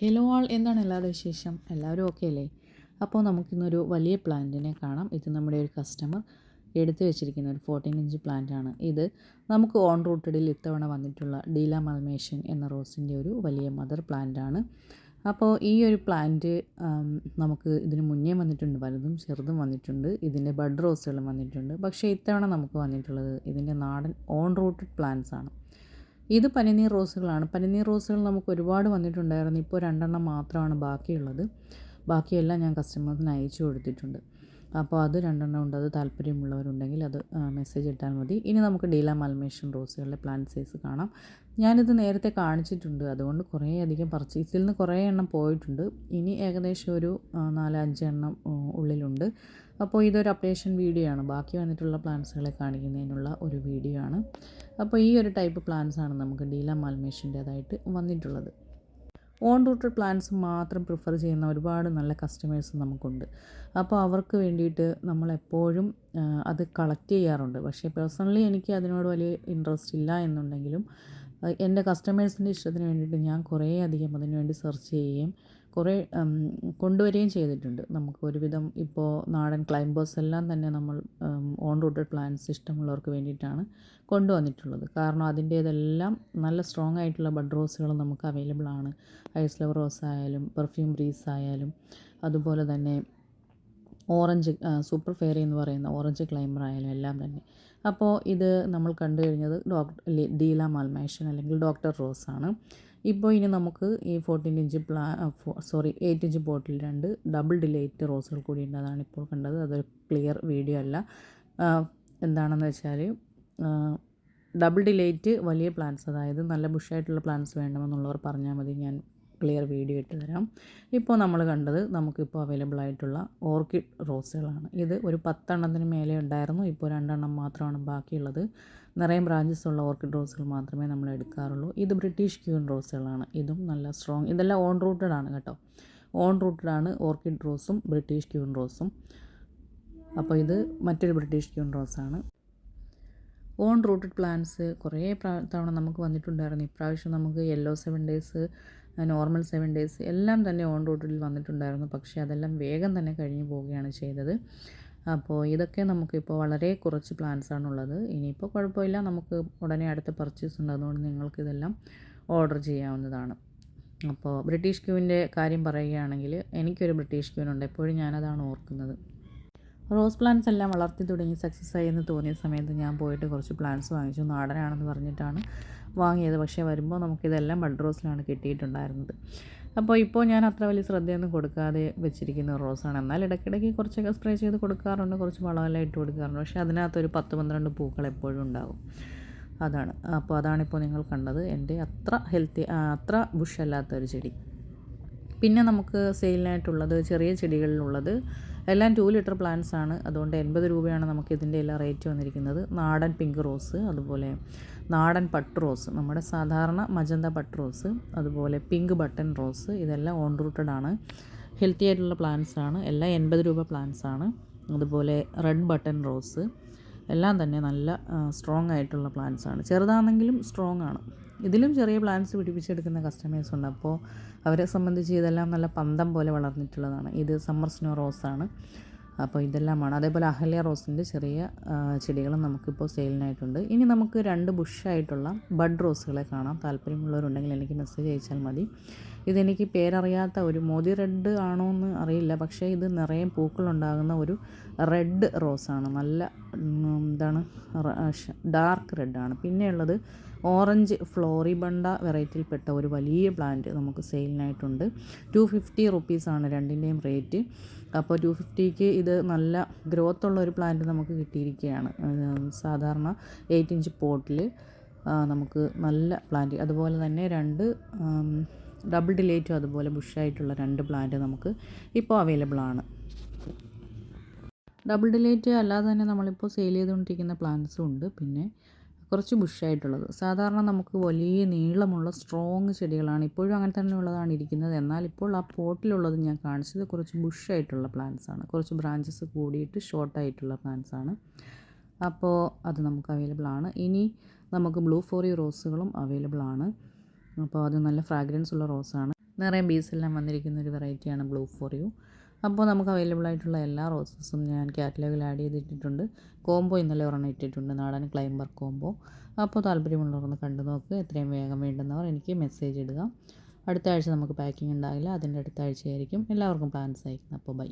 Hello ആൾ, എന്താണ് എല്ലാവരുടെ വിശേഷം? എല്ലാവരും ഓക്കെ അല്ലേ? അപ്പോൾ നമുക്കിന്നൊരു വലിയ പ്ലാന്റിനെ കാണാം. ഇത് നമ്മുടെ ഒരു കസ്റ്റമർ എടുത്തു വെച്ചിരിക്കുന്ന ഒരു 14 ഇഞ്ച് പ്ലാന്റാണ്. ഇത് നമുക്ക് ഓൺ റൂട്ടഡിൽ ഇത്തവണ വന്നിട്ടുള്ള ഡീല മൽമേഷൻ എന്ന റോസിൻ്റെ ഒരു വലിയ മദർ പ്ലാന്റാണ്. അപ്പോൾ ഈ ഒരു പ്ലാന്റ് നമുക്ക് ഇതിന് മുന്നേ വന്നിട്ടുണ്ട്, വലുതും ചെറുതും വന്നിട്ടുണ്ട്. ഇതിൻ്റെ ബഡ് റോസുകളും വന്നിട്ടുണ്ട്. പക്ഷേ ഇത്തവണ നമുക്ക് വന്നിട്ടുള്ളത് ഇതിൻ്റെ നാടൻ ഓൺ റൂട്ടഡ് പ്ലാന്റ്സ് ആണ്. ഇത് പനിനീർ റോസുകളാണ്. പനിനീർ റോസുകൾ നമുക്ക് ഒരുപാട് വന്നിട്ടുണ്ടായിരുന്നു. ഇപ്പോൾ 2 മാത്രമാണ് ബാക്കിയുള്ളത്. ബാക്കിയെല്ലാം ഞാൻ കസ്റ്റമേഴ്സിന് അയച്ചു കൊടുത്തിട്ടുണ്ട്. അപ്പോൾ അത് 2 ഉണ്ട്. അത് താല്പര്യമുള്ളവരുണ്ടെങ്കിൽ അത് മെസ്സേജ് ഇട്ടാൽ മതി. ഇനി നമുക്ക് ഡീല മൽമേഷൻ റോസുകളുടെ പ്ലാന്റ് സൈസ് കാണാം. ഞാനിത് നേരത്തെ കാണിച്ചിട്ടുണ്ട്, അതുകൊണ്ട് കുറേയധികം പർച്ചേസിൽ നിന്ന് കുറേ എണ്ണം പോയിട്ടുണ്ട്. ഇനി ഏകദേശം ഒരു 4-5 എണ്ണം ഉള്ളിലുണ്ട്. അപ്പോൾ ഇതൊരു അപ്ഡേഷൻ വീഡിയോ ആണ്. ബാക്കി വന്നിട്ടുള്ള പ്ലാന്റ്സുകളെ കാണിക്കുന്നതിനുള്ള ഒരു വീഡിയോ ആണ്. അപ്പോൾ ഈ ഒരു ടൈപ്പ് പ്ലാന്റ്സ് ആണ് നമുക്ക് ഡീല മൽമേഷൻ്റേതായിട്ട് വന്നിട്ടുള്ളത്. ഓൺ റൂട്ടഡ് പ്ലാന്റ്സ് മാത്രം പ്രിഫർ ചെയ്യുന്ന ഒരുപാട് നല്ല കസ്റ്റമേഴ്സ് നമുക്കുണ്ട്. അപ്പോൾ അവർക്ക് വേണ്ടിയിട്ട് നമ്മളെപ്പോഴും അത് കളക്ട് ചെയ്യാറുണ്ട്. പക്ഷേ പേഴ്സണലി എനിക്ക് അതിനോട് വലിയ ഇൻട്രസ്റ്റ് ഇല്ല എന്നുണ്ടെങ്കിലും എൻ്റെ കസ്റ്റമേഴ്സിൻ്റെ ഇഷ്ടത്തിന് വേണ്ടിയിട്ട് ഞാൻ കുറേ അധികം അതിന് വേണ്ടി സെർച്ച് ചെയ്യുകയും കുറേ കൊണ്ടുവരികയും ചെയ്തിട്ടുണ്ട്. നമുക്ക് ഒരുവിധം ഇപ്പോൾ നാടൻ ക്ലൈംബേഴ്സ് എല്ലാം തന്നെ നമ്മൾ ഓൺ റൂട്ടഡ് പ്ലാന്റ്സ് ഇഷ്ടമുള്ളവർക്ക് വേണ്ടിയിട്ടാണ് കൊണ്ടുവന്നിട്ടുള്ളത്. കാരണം അതിൻ്റേതെല്ലാം നല്ല സ്ട്രോങ് ആയിട്ടുള്ള ബഡ് റോസുകൾ നമുക്ക് അവൈലബിൾ ആണ്. ഐസ് ഫ്ലവർ റോസ് ആയാലും പെർഫ്യൂം ബ്രീസ് ആയാലും അതുപോലെ തന്നെ ഓറഞ്ച് സൂപ്പർ ഫെയറി എന്ന് പറയുന്ന ഓറഞ്ച് ക്ലൈംബർ ആയാലും എല്ലാം തന്നെ. അപ്പോൾ ഇത് നമ്മൾ കണ്ടു കഴിഞ്ഞത് ഡീല മൽമേഷൻ അല്ലെങ്കിൽ ഡോക്ടർ റോസ് ആണ്. ഇപ്പോൾ ഇനി നമുക്ക് ഈ 14 ഇഞ്ച് 8 ഇഞ്ച് ബോട്ടിൽ 2 ഡബിൾ ഡിലൈറ്റ് റോസുകൾ കൂടി ഉണ്ട്. അതാണ് ഇപ്പോൾ കണ്ടത്. അതൊരു ക്ലിയർ വീഡിയോ അല്ല. എന്താണെന്ന് വെച്ചാൽ ഡബിൾ ഡിലൈറ്റ് വലിയ പ്ലാന്റ്സ്, അതായത് നല്ല ബുഷായിട്ടുള്ള പ്ലാന്റ്സ് വേണമെന്നുള്ളവർ പറഞ്ഞാൽ മതി, ഞാൻ ക്ലിയർ വീഡിയോ ഇട്ട് തരാം. ഇപ്പോൾ നമ്മൾ കണ്ടത് നമുക്കിപ്പോൾ അവൈലബിൾ ആയിട്ടുള്ള ഓർക്കിഡ് റോസുകളാണ്. ഇത് ഒരു 10 എണ്ണത്തിന് മേലെ ഉണ്ടായിരുന്നു. ഇപ്പോൾ 2 എണ്ണം മാത്രമാണ് ബാക്കിയുള്ളത്. നിറയെ ബ്രാഞ്ചസ് ഉള്ള ഓർക്കിഡ് റോസുകൾ മാത്രമേ നമ്മൾ എടുക്കാറുള്ളൂ. ഇത് ബ്രിട്ടീഷ് ക്യൂൻ റോസുകളാണ്. ഇതും നല്ല സ്ട്രോങ്, ഇതെല്ലാം ഓൺ റൂട്ടഡ് ആണ് കേട്ടോ. ഓൺ റൂട്ടഡ് ആണ് ഓർക്കിഡ് റോസും ബ്രിട്ടീഷ് ക്യൂൻ റോസും. അപ്പോൾ ഇത് മറ്റൊരു ബ്രിട്ടീഷ് ക്യൂൻ റോസാണ്. ഓൺ റൂട്ടഡ് പ്ലാന്റ്സ് കുറേ തവണ നമുക്ക് വന്നിട്ടുണ്ടായിരുന്നു. ഇപ്രാവശ്യം നമുക്ക് യെല്ലോ 7 ഡേയ്സ്, നോർമൽ 7 ഡേയ്സ് എല്ലാം തന്നെ ഓൺ റൂട്ടഡിൽ വന്നിട്ടുണ്ടായിരുന്നു. പക്ഷേ അതെല്ലാം വേഗം തന്നെ കഴിഞ്ഞു പോവുകയാണ് ചെയ്തത്. അപ്പോൾ ഇതൊക്കെ നമുക്കിപ്പോൾ വളരെ കുറച്ച് പ്ലാന്റ്സ് ആണുള്ളത്. ഇനിയിപ്പോൾ കുഴപ്പമില്ല, നമുക്ക് ഉടനെ അടുത്ത പർച്ചേസ് ഉണ്ട്. അതുകൊണ്ട് നിങ്ങൾക്കിതെല്ലാം ഓർഡർ ചെയ്യാവുന്നതാണ്. അപ്പോൾ ബ്രിട്ടീഷ് ക്യൂവിൻ്റെ കാര്യം പറയുകയാണെങ്കിൽ എനിക്കൊരു ബ്രിട്ടീഷ് ക്യൂനുണ്ട്. എപ്പോഴും ഞാനതാണ് ഓർക്കുന്നത്. റോസ് പ്ലാന്റ്സ് എല്ലാം വളർത്തി തുടങ്ങി സക്സസ് ആയി എന്ന് തോന്നിയ സമയത്ത് ഞാൻ പോയിട്ട് കുറച്ച് പ്ലാന്റ്സ് വാങ്ങിച്ചു. നാടനാണെന്ന് പറഞ്ഞിട്ടാണ് വാങ്ങിയത്. പക്ഷേ വരുമ്പോൾ നമുക്കിതെല്ലാം ബഡ് റോസിലാണ് കിട്ടിയിട്ടുണ്ടായിരുന്നത്. അപ്പോൾ ഇപ്പോൾ ഞാൻ അത്ര വലിയ ശ്രദ്ധയൊന്നും കൊടുക്കാതെ വെച്ചിരിക്കുന്ന റോസാണ്. എന്നാൽ ഇടയ്ക്കിടയ്ക്ക് കുറച്ചൊക്കെ സ്പ്രേ ചെയ്ത് കൊടുക്കാറുണ്ട്, കുറച്ച് വളമെല്ലാം ഇട്ട് കൊടുക്കാറുണ്ട്. പക്ഷേ അതിനകത്തൊരു 10-12 പൂക്കൾ എപ്പോഴും ഉണ്ടാകും. അതാണ്. അപ്പോൾ അതാണിപ്പോൾ നിങ്ങൾ കണ്ടത്, എൻ്റെ അത്ര ബുഷല്ലാത്തൊരു ചെടി. പിന്നെ നമുക്ക് സെയിലിനായിട്ടുള്ളത് ചെറിയ ചെടികളിലുള്ളത് എല്ലാം 2 ലിറ്റർ പ്ലാന്റ്സ് ആണ്. അതുകൊണ്ട് 80 രൂപയാണ് നമുക്ക് ഇതിൻ്റെ എല്ലാം റേറ്റ് വന്നിരിക്കുന്നത്. നാടൻ പിങ്ക് റോസ്, അതുപോലെ നാടൻ പട്ട് റോസ്, നമ്മുടെ സാധാരണ മജന്ത പട്ട് റോസ്, അതുപോലെ പിങ്ക് ബട്ടൺ റോസ്, ഇതെല്ലാം ഓൺ റൂട്ടഡ് ആണ്. ഹെൽത്തി ആയിട്ടുള്ള പ്ലാന്റ്സ് ആണ്. എല്ലാം 80 രൂപ പ്ലാന്റ്സ് ആണ്. അതുപോലെ റെഡ് ബട്ടൺ റോസ് എല്ലാം തന്നെ നല്ല സ്ട്രോങ് ആയിട്ടുള്ള പ്ലാന്റ്സ് ആണ്. ചെറുതാണെങ്കിലും സ്ട്രോങ് ആണ്. ഇതിലും ചെറിയ പ്ലാന്റ്സ് പിടിപ്പിച്ചെടുക്കുന്ന കസ്റ്റമേഴ്സ് ഉണ്ട്. അപ്പോൾ അവരെ സംബന്ധിച്ച് ഇതെല്ലാം നല്ല പന്തം പോലെ വളർന്നിട്ടുള്ളതാണ്. ഇത് സമ്മർ സ്നോ റോസാണ്. അപ്പോൾ ഇതെല്ലാമാണ്. അതേപോലെ അഹല്യ റോസിൻ്റെ ചെറിയ ചെടികളും നമുക്കിപ്പോൾ സെയിലിനായിട്ടുണ്ട്. ഇനി നമുക്ക് 2 ബുഷായിട്ടുള്ള ബഡ് റോസുകളെ കാണാം. താല്പര്യമുള്ളവരുണ്ടെങ്കിൽ എനിക്ക് മെസ്സേജ് അയച്ചാൽ മതി. ഇതെനിക്ക് പേരറിയാത്ത ഒരു മോദി റെഡ് ആണോ എന്ന് അറിയില്ല, പക്ഷേ ഇത് നിറയെ പൂക്കളുണ്ടാകുന്ന ഒരു റെഡ് റോസാണ്. നല്ല ഡാർക്ക് റെഡാണ്. പിന്നെയുള്ളത് ഓറഞ്ച് ഫ്ലോറിബണ്ട വെറൈറ്റിയിൽപ്പെട്ട ഒരു വലിയ പ്ലാന്റ് നമുക്ക് സെയിലിനായിട്ടുണ്ട്. 250 റുപ്പീസാണ് രണ്ടിൻ്റെയും റേറ്റ്. അപ്പോൾ 250ക്ക് ഇത് നല്ല ഗ്രോത്ത് ഉള്ള ഒരു പ്ലാന്റ് നമുക്ക് കിട്ടിയിരിക്കുകയാണ്. സാധാരണ 8 ഇഞ്ച് പോട്ടിൽ നമുക്ക് നല്ല പ്ലാന്റ്. അതുപോലെ തന്നെ 2 ഡബിൾ ഡിലേറ്റും അതുപോലെ ബുഷായിട്ടുള്ള 2 പ്ലാന്റ് നമുക്ക് ഇപ്പോൾ അവൈലബിൾ ആണ്. ഡബിൾ ഡിലേറ്റ് അല്ലാതെ തന്നെ നമ്മളിപ്പോൾ സെയിൽ ചെയ്തുകൊണ്ടിരിക്കുന്ന പ്ലാന്റ്സും ഉണ്ട്. പിന്നെ കുറച്ച് ബുഷായിട്ടുള്ളത്. സാധാരണ നമുക്ക് വലിയ നീളമുള്ള സ്ട്രോങ് ചെടികളാണ്, ഇപ്പോഴും അങ്ങനെ തന്നെ ഉള്ളതാണ് ഇരിക്കുന്നത്. എന്നാൽ ഇപ്പോൾ ആ പോട്ടിലുള്ളത് ഞാൻ കാണിച്ചത് കുറച്ച് ബുഷായിട്ടുള്ള പ്ലാന്റ്സ് ആണ്. കുറച്ച് ബ്രാഞ്ചസ് കൂടിയിട്ട് ഷോർട്ടായിട്ടുള്ള പ്ലാന്റ്സ് ആണ്. അപ്പോൾ അത് നമുക്ക് അവൈലബിൾ ആണ്. ഇനി നമുക്ക് ബ്ലൂ ഫോറി റോസുകളും അവൈലബിൾ ആണ്. അപ്പോൾ അത് നല്ല ഫ്രാഗ്രൻസ് ഉള്ള റോസാണ്. നിറയെ ബീസെല്ലാം വന്നിരിക്കുന്ന ഒരു വെറൈറ്റിയാണ് ബ്ലൂ ഫോർ യു. അപ്പോൾ നമുക്ക് അവൈലബിൾ ആയിട്ടുള്ള എല്ലാ റോസസും ഞാൻ കാറ്റലോഗിൽ ആഡ് ചെയ്തിട്ടിട്ടുണ്ട്. കോംബോ ഇന്നലെ ഒരെണ്ണം ഇട്ടിട്ടുണ്ട്, നാടൻ ക്ലൈംബർ കോംബോ. അപ്പോൾ താല്പര്യമുള്ളവരൊന്ന് കണ്ടു നോക്ക്. എത്രയും വേഗം വേണ്ടുന്നവർ എനിക്ക് മെസ്സേജ് ഇടുക. അടുത്ത ആഴ്ച നമുക്ക് പാക്കിംഗ് ഉണ്ടാകില്ല, അതിൻ്റെ അടുത്ത ആഴ്ചയായിരിക്കും. എല്ലാവർക്കും പ്ലാൻസ് അയക്കുന്നത്. അപ്പോൾ ബൈ.